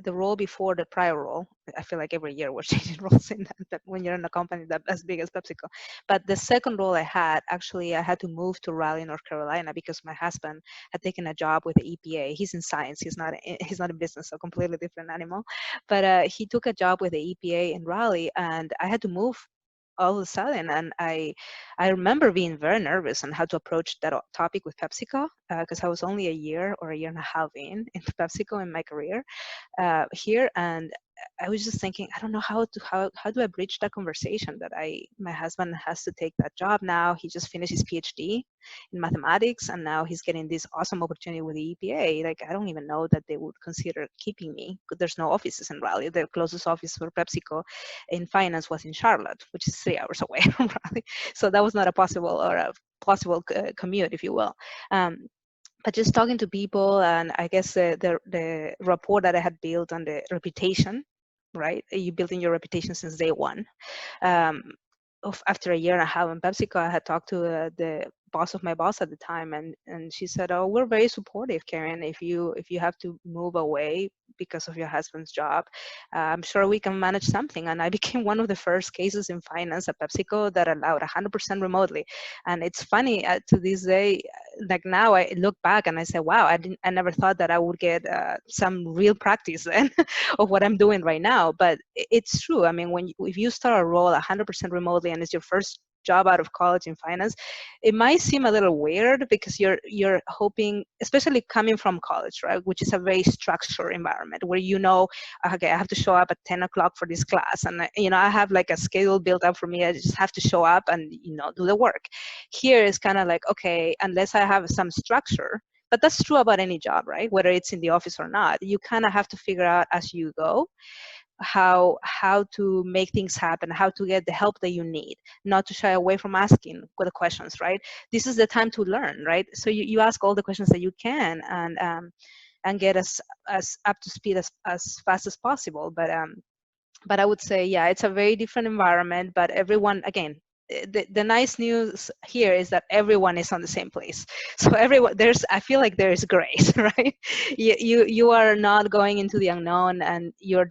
the role before the prior role, I feel like every year we're changing roles in that when you're in a company that as big as PepsiCo. But the second role I had to move to Raleigh, North Carolina, because my husband had taken a job with the EPA. He's in science. He's not in business, so completely different animal. But he took a job with the EPA in Raleigh, and I had to move all of a sudden. And I remember being very nervous on how to approach that topic with PepsiCo, because I was only a year or a year and a half into PepsiCo in my career here. And I was just thinking, I don't know how do I bridge that conversation that my husband has to take that job now. He just finished his PhD in mathematics, and now he's getting this awesome opportunity with the EPA. Like, I don't even know that they would consider keeping me, because there's no offices in Raleigh. The closest office for PepsiCo in finance was in Charlotte, which is 3 hours away from Raleigh. So that was not a possible commute, if you will. But just talking to people, and I guess the rapport that I had built and the reputation, right? You building your reputation since day one. After a year and a half in PepsiCo, I had talked to the boss of my boss at the time, and she said, "Oh, we're very supportive, Karen. If you have to move away, because of your husband's job. I'm sure we can manage something. And I became one of the first cases in finance at PepsiCo that allowed 100% remotely. And it's funny to this day, like now I look back and I say, wow, I never thought that I would get some real practice then of what I'm doing right now. But it's true. I mean, if you start a role 100% remotely and it's your first job out of college in finance, it might seem a little weird because you're hoping, especially coming from college, right, which is a very structured environment where okay, I have to show up at 10 o'clock for this class, and I have like a schedule built up for me. I just have to show up and do the work. Here is kind of like, okay, unless I have some structure, but that's true about any job, right, whether it's in the office or not, you kind of have to figure out as you go how to make things happen, how to get the help that you need, not to shy away from asking the questions, right? This is the time to learn, right? So you ask all the questions that you can, and get as up to speed as fast as possible. But I would say, yeah, it's a very different environment, but everyone, again, the nice news here is that everyone is on the same place. So I feel like there is grace, right? You are not going into the unknown, and you're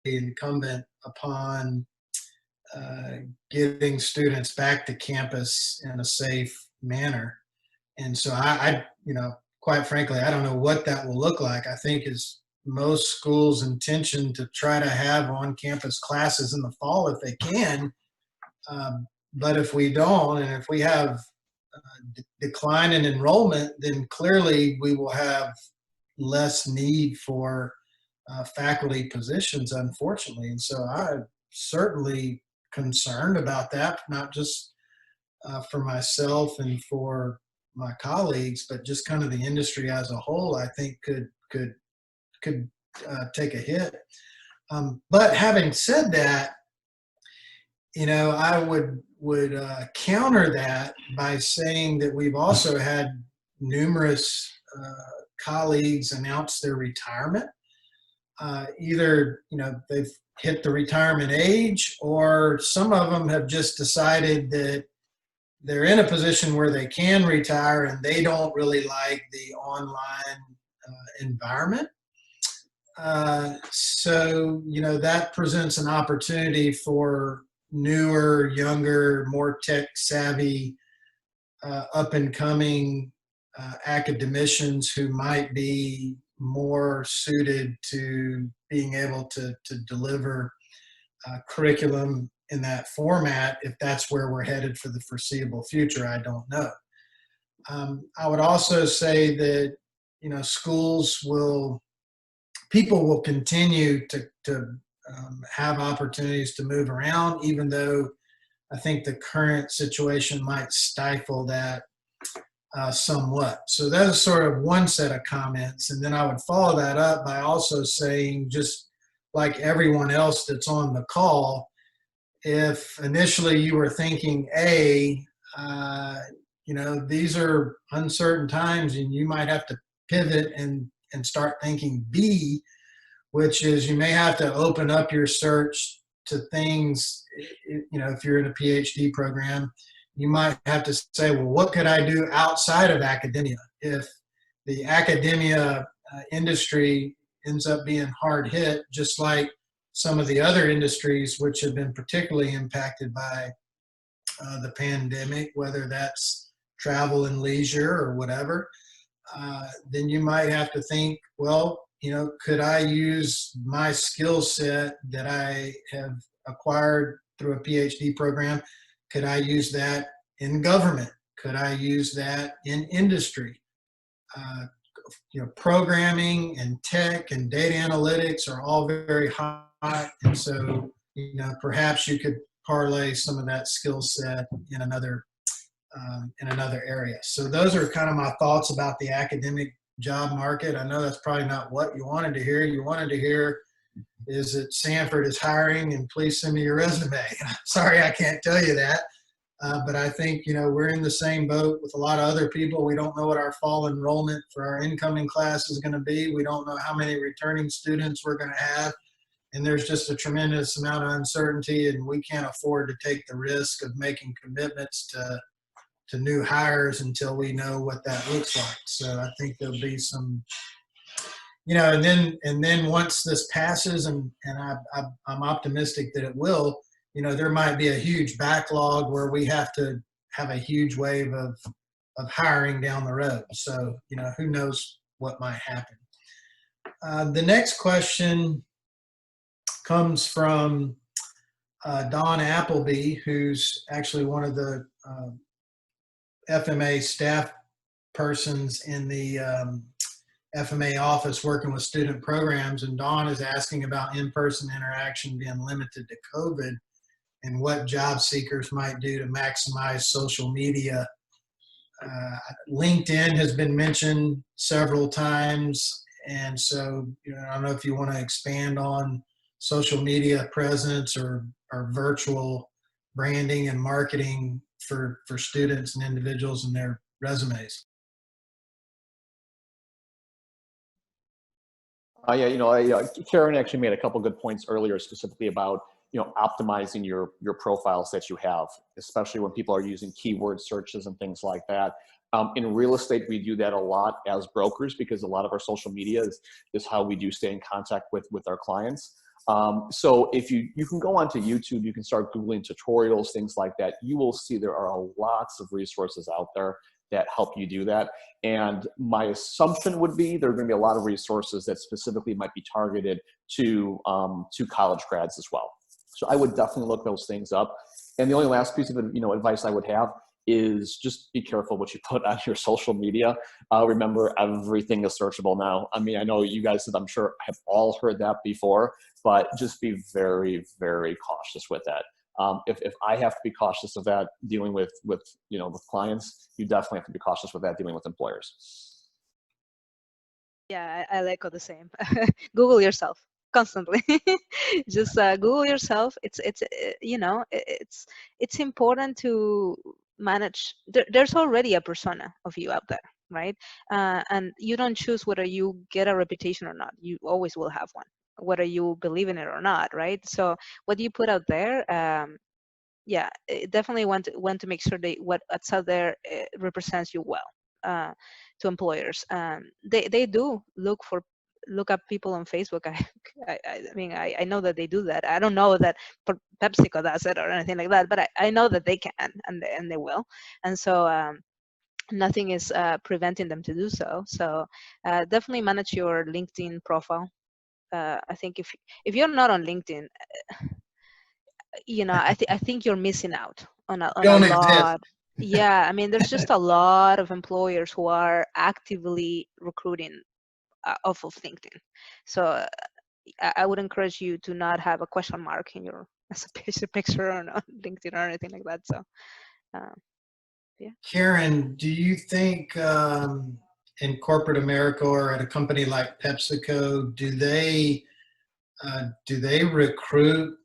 incumbent upon getting students back to campus in a safe manner. And so quite frankly, I don't know what that will look like. I think it's most schools' intention to try to have on-campus classes in the fall if they can. But if we don't, and if we have decline in enrollment, then clearly we will have less need for faculty positions, unfortunately. And so I'm certainly concerned about that, not just for myself and for my colleagues, but just kind of the industry as a whole, I think could take a hit. But having said that, I would counter that by saying that we've also had numerous colleagues announce their retirement. Either they've hit the retirement age, or some of them have just decided that they're in a position where they can retire and they don't really like the online environment. So that presents an opportunity for newer, younger, more tech savvy, up and coming academicians who might be more suited to being able to deliver curriculum in that format, if that's where we're headed for the foreseeable future. I don't know. I would also say that people will continue to have opportunities to move around, even though I think the current situation might stifle that somewhat. So that is sort of one set of comments. And then I would follow that up by also saying, just like everyone else that's on the call, if initially you were thinking A, these are uncertain times and you might have to pivot and start thinking B, which is you may have to open up your search to things, if you're in a PhD program, you might have to say, well, what could I do outside of academia? If the academia industry ends up being hard hit, just like some of the other industries which have been particularly impacted by the pandemic, whether that's travel and leisure or whatever, then you might have to think, well, could I use my skill set that I have acquired through a PhD program? Could I use that in government? Could I use that in industry? Programming and tech and data analytics are all very hot. And so, perhaps you could parlay some of that skill set in another area. So those are kind of my thoughts about the academic job market. I know that's probably not what you wanted to hear. You wanted to hear is that Sanford is hiring and please send me your resume. Sorry, I can't tell you that. But I think, we're in the same boat with a lot of other people. We don't know what our fall enrollment for our incoming class is going to be. We don't know how many returning students we're going to have. And there's just a tremendous amount of uncertainty, and we can't afford to take the risk of making commitments to new hires until we know what that looks like. So I think there'll be some, and then once this passes, and I'm optimistic that it will, there might be a huge backlog where we have to have a huge wave of hiring down the road. So, who knows what might happen. The next question comes from Don Appleby, who's actually one of the FMA staff persons in the FMA office working with student programs. And Don is asking about in-person interaction being limited to COVID and what job seekers might do to maximize social media. LinkedIn has been mentioned several times. And so, I don't know if you want to expand on social media presence or virtual branding and marketing for students and individuals and their resumes. Yeah, Karen actually made a couple good points earlier, specifically about optimizing your profiles that you have, especially when people are using keyword searches and things like that. In real estate, we do that a lot as brokers because a lot of our social media is how we do stay in contact with our clients. So if you can go onto YouTube, you can start Googling tutorials, things like that. You will see there are lots of resources out there that help you do that. And my assumption would be there are going to be a lot of resources that specifically might be targeted to college grads as well. So I would definitely look those things up. And the only last piece of advice I would have is just be careful what you put on your social media. Remember, everything is searchable now. I mean, I know you guys, I'm sure, have all heard that before, but just be very, very cautious with that. If I have to be cautious of that dealing with clients, you definitely have to be cautious with that dealing with employers. Yeah, I echo the same. Google yourself constantly. Just Google yourself. It's important to manage. There's already a persona of you out there, right? And you don't choose whether you get a reputation or not. You always will have one, whether you believe in it or not, right? So what you put out there, definitely want to make sure that what's out there represents you well to employers. They do look up people on Facebook. I know that they do that. I don't know that PepsiCo does it or anything like that, but I know that they can and they will. And so nothing is preventing them to do so. So definitely manage your LinkedIn profile. I think if you're not on LinkedIn, I think you're missing out on a lot. Yeah, I mean, there's just a lot of employers who are actively recruiting off of LinkedIn. So I would encourage you to not have a question mark in your as a picture on LinkedIn or anything like that. So, yeah. Karen, do you think in corporate America or at a company like PepsiCo, do they recruit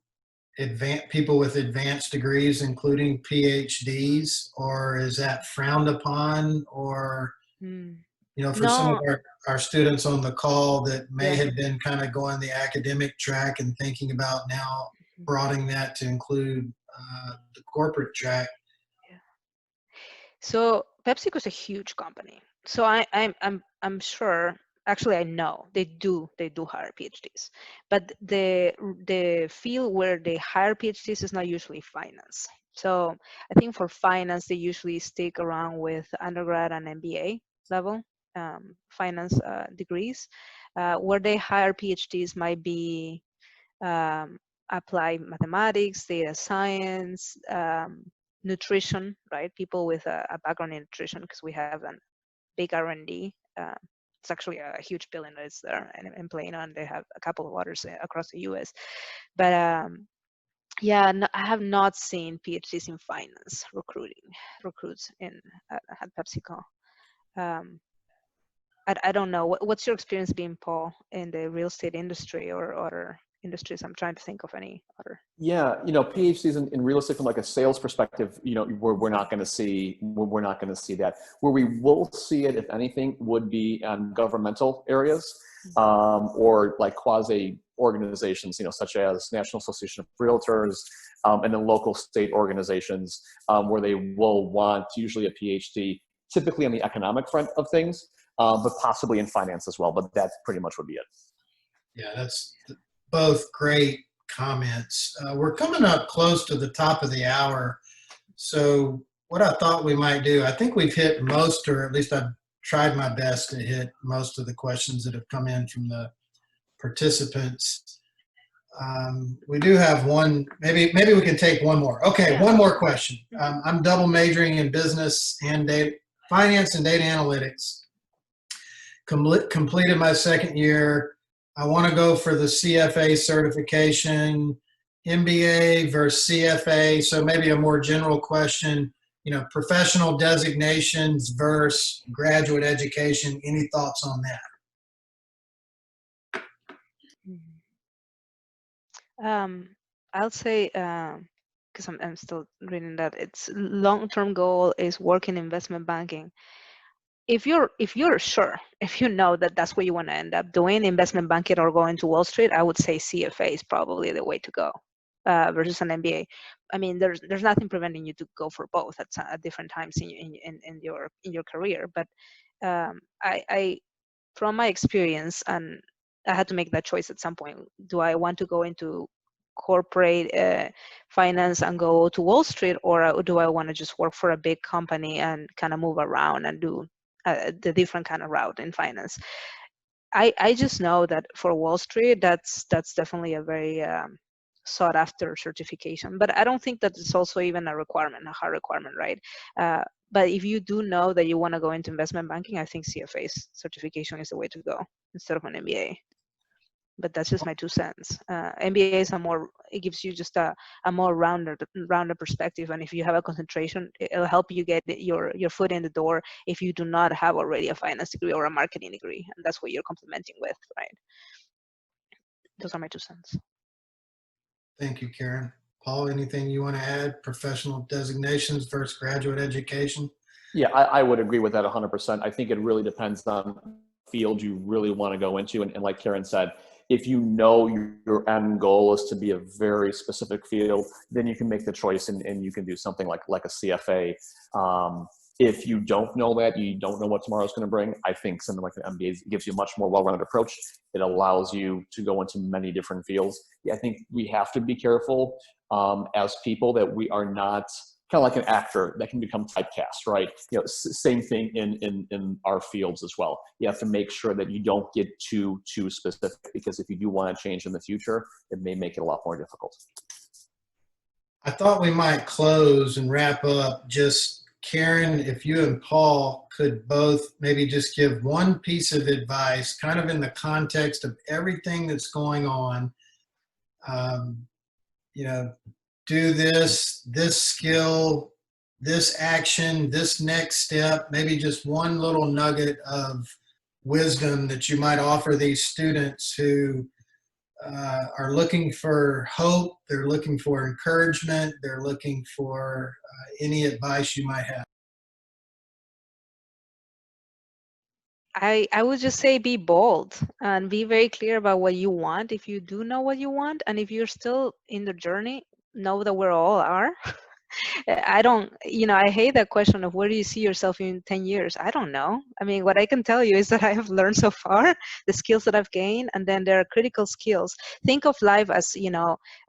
people with advanced degrees, including PhDs, or is that frowned upon? Or for some of our students on the call that may have been kind of going the academic track and thinking about now broadening that to include the corporate track. Yeah. So PepsiCo is a huge company. So I'm sure. Actually, I know they do hire PhDs, but the field where they hire PhDs is not usually finance. So I think for finance, they usually stick around with undergrad and MBA level finance degrees. Where they hire PhDs might be applied mathematics, data science, nutrition, right? People with a background in nutrition, because we have a big R&D. It's actually a huge building that is there in Plano, and they have a couple of others across the U.S. But I have not seen PhDs in finance recruits at PepsiCo. I don't know. What's your experience being, Paul, in the real estate industry or industries. I'm trying to think of any other. Yeah, PhDs in real estate from like a sales perspective, we're not going to see that. Where we will see it, if anything, would be on governmental areas, or like quasi organizations, such as National Association of Realtors, and then local state organizations, where they will want usually a PhD, typically on the economic front of things, but possibly in finance as well. But that pretty much would be it. Yeah, that's both great comments. We're coming up close to the top of the hour. So what I thought we might do, I think we've hit most, or at least I've tried my best to hit most of the questions that have come in from the participants. We do have one, maybe we can take one more. Okay, yeah. One more question. I'm double majoring in business and finance and data analytics. Completed my second year. I want to go for the CFA certification, MBA versus CFA. So maybe a more general question, professional designations versus graduate education. Any thoughts on that? I'll say, because I'm still reading that, its long-term goal is work in investment banking. If you're sure, if you know that that's what you want to end up doing, investment banking or going to Wall Street, I would say CFA is probably the way to go, versus an MBA. I mean, there's nothing preventing you to go for both at different times in your career. But I from my experience, and I had to make that choice at some point. Do I want to go into corporate finance and go to Wall Street, or do I want to just work for a big company and kind of move around and do the different kind of route in finance? I just know that for Wall Street, that's definitely a very sought after certification. But I don't think that it's also even a hard requirement, right? But if you do know that you want to go into investment banking, I think CFA certification is the way to go instead of an MBA. But that's just my 2 cents. MBA is it gives you just a more rounded perspective. And if you have a concentration, it'll help you get your foot in the door if you do not have already a finance degree or a marketing degree. And that's what you're complementing with, right? Those are my 2 cents. Thank you, Karen. Paul, anything you want to add? Professional designations versus graduate education? Yeah, I would agree with that 100%. I think it really depends on the field you really want to go into. And like Karen said, if you know your end goal is to be a very specific field, then you can make the choice and you can do something like a CFA. If you don't know that, you don't know what tomorrow's going to bring, I think something like an MBA gives you a much more well-rounded approach. It allows you to go into many different fields. Yeah, I think we have to be careful as people that we are not kind of like an actor that can become typecast, right? Same thing in our fields as well. You have to make sure that you don't get too specific, because if you do want to change in the future, it may make it a lot more difficult. I thought we might close and wrap up. Just Karen, if you and Paul could both maybe just give one piece of advice, kind of in the context of everything that's going on. Do this skill, this action, this next step, maybe just one little nugget of wisdom that you might offer these students who are looking for hope, they're looking for encouragement, they're looking for any advice you might have. I would just say be bold and be very clear about what you want. If you do know what you want, and if you're still in the journey, know that we all are. I hate that question of where do you see yourself in 10 years? I don't know. I mean, what I can tell you is that I have learned so far, the skills that I've gained, and then there are critical skills. Think of life as,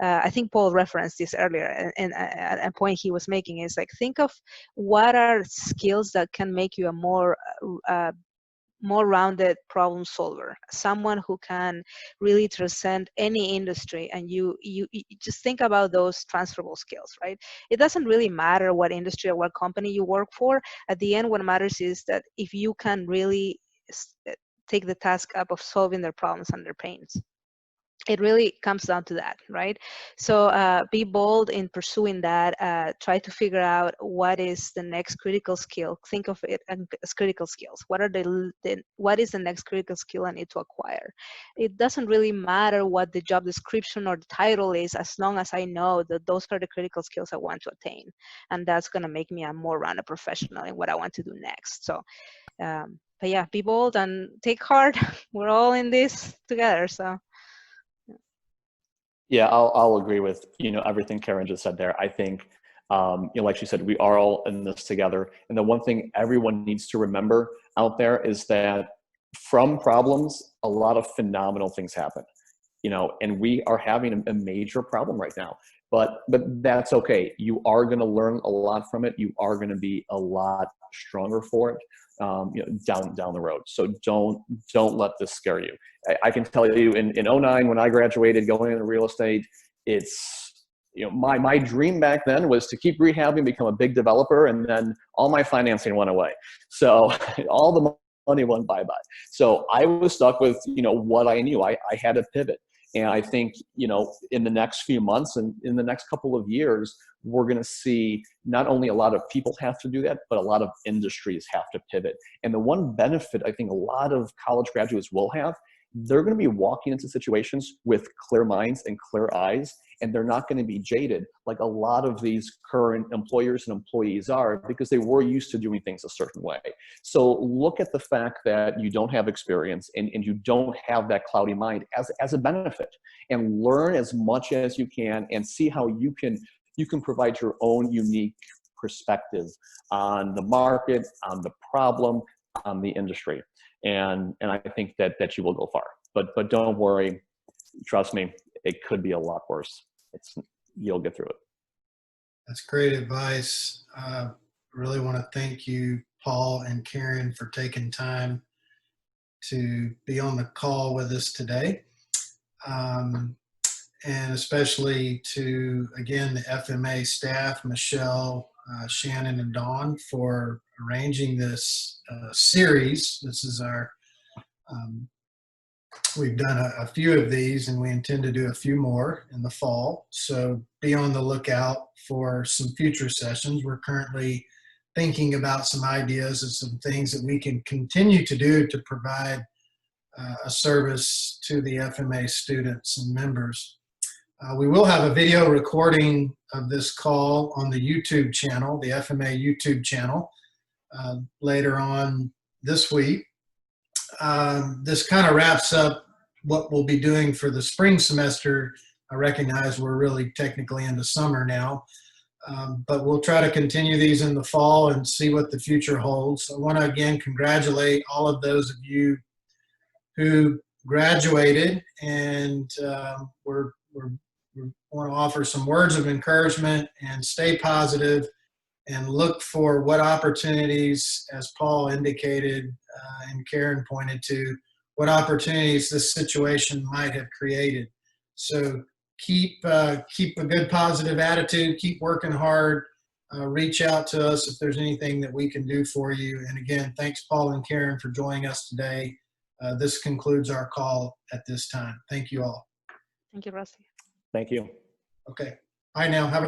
I think Paul referenced this earlier, and a point he was making is like, think of what are skills that can make you a more rounded problem solver, someone who can really transcend any industry. And you just think about those transferable skills, right? It doesn't really matter what industry or what company you work for. At the end, what matters is that if you can really take the task up of solving their problems and their pains. it really comes down to that, right? So be bold in pursuing that. Try to figure out what is the next critical skill. Think of it as critical skills. What are what is the next critical skill I need to acquire? It doesn't really matter what the job description or the title is, as long as I know that those are the critical skills I want to attain, and that's going to make me a more rounded professional in what I want to do next. So but yeah, be bold and take heart. We're all in this together. So Yeah, I'll agree with, everything Karen just said there. I think, like she said, we are all in this together. And the one thing everyone needs to remember out there is that from problems, a lot of phenomenal things happen, and we are having a major problem right now, but that's okay. You are going to learn a lot from it. You are going to be a lot stronger for it, down the road. So don't let this scare you. I can tell you in 09, when I graduated going into real estate, it's, my dream back then was to keep rehabbing, become a big developer, and then all my financing went away. So all the money went bye-bye. So I was stuck with, what I knew. I had to pivot. And I think, in the next few months and in the next couple of years, we're going to see not only a lot of people have to do that, but a lot of industries have to pivot. And the one benefit I think a lot of college graduates will have, they're going to be walking into situations with clear minds and clear eyes, and they're not going to be jaded like a lot of these current employers and employees are, because they were used to doing things a certain way. So look at the fact that you don't have experience and you don't have that cloudy mind as a benefit, and learn as much as you can and see how you can provide your own unique perspective on the market, on the problem, on the industry. And I think that you will go far, but don't worry. Trust me, it could be a lot worse. You'll get through it. That's great advice. Really want to thank you, Paul and Karen, for taking time to be on the call with us today. And especially to, again, the FMA staff, Michelle, Shannon, and Dawn, for arranging this series. This is our, we've done a few of these, and we intend to do a few more in the fall. So be on the lookout for some future sessions. We're currently thinking about some ideas of some things that we can continue to do to provide a service to the FMA students and members. We will have a video recording of this call on the YouTube channel, the FMA YouTube channel, later on this week. This kind of wraps up what we'll be doing for the spring semester. I recognize we're really technically into summer now, but we'll try to continue these in the fall and see what the future holds. I want to again congratulate all of those of you who graduated, and we want to offer some words of encouragement and stay positive and look for what opportunities, as Paul indicated and Karen pointed to, what opportunities this situation might have created. So keep a good positive attitude, keep working hard, reach out to us if there's anything that we can do for you. And again, thanks Paul and Karen for joining us today. This concludes our call at this time. Thank you all. thank you, Rusty. Thank you. Okay. Bye now. Have a great